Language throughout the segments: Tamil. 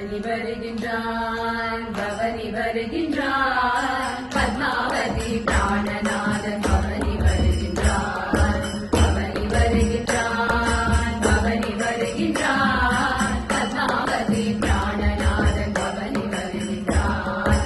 பவனி வருகின்றான் பவனி வருகின்றான் பத்மாவதி பிராணநாதன் பவனி வருகின்றான் பவனி வருகின்றான் பவனி வருகின்றான் பத்மாவதி பிராணநாதன் பவனி வருகின்றான்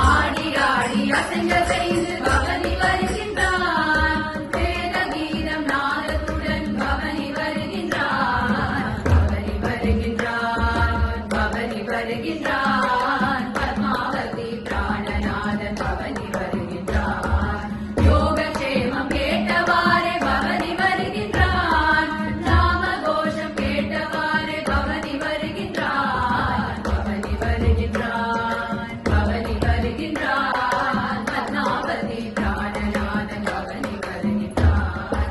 ஆடி ஆடி அசைங்க செய்து பவனி வருகின்றான் வேத கீதம் நாதத்துடன் பவனி வருகின்றான் பவனி வருகின்றான் பவனி வருகின்றான் பத்மாவதி பிராணநாதன் பவனி வருகின்றான் யோகக்ஷேமம் கேட்டவாறே பவனி வருகின்றான் நாம கோஷம் கேட்டவாறே பவனி வருகின்றான் பவனி வருகின்றான் பவனி வருகின்றான் பத்மாவதி பிராணநாதன் பவனி வருகின்றான்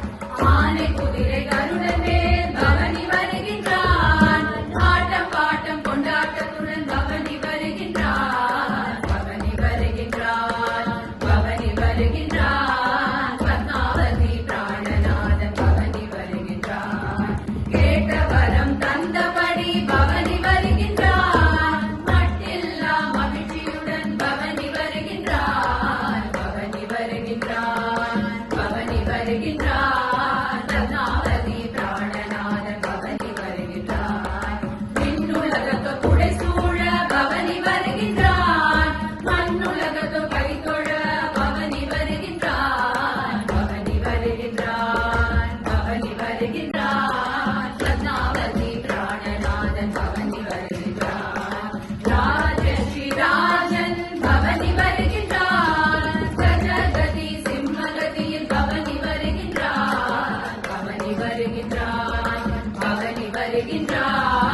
ஆனை குதிரை கருடன் மேல் பவனி வருகின்றான் ஆட்டம் பாட்டம் கொண்டாட்டத்துடன் பவனி வருகின்றான் பவனி வருகின்றான் பவனி வருகின்றான் பத்மாவதி பிராணநாதன் பவனி வருகின்றான் கேட்ட வரம் தந்தபடி பவனி வருகின்றான் மட்டில்லா மகிழ்ச்சியுடன் பவனி வருகின்றான் பவனி வருகின்றான் பவனி வருகின்றான் பத்மாவதி பிராணநாதன் பவனி வருகின்றான் விண்ணுலகத்து புடைசூழ பவனி வருகின்றான் மண்ணுலகத்து கைதொழ பவனி வருகின்றான் பவனி வருகின்றான் பவனி வருகின்றான் பத்மாவதி பிராணநாதன் பவனி வருகின்றான் ராஜஸ்ரீ ராஜன் பவனி வருகின்றான் கஜகதி சிம்மகதியில் பவனி வருகின்றான் பவனி வருகின்றான் பவனி வருகின்றான்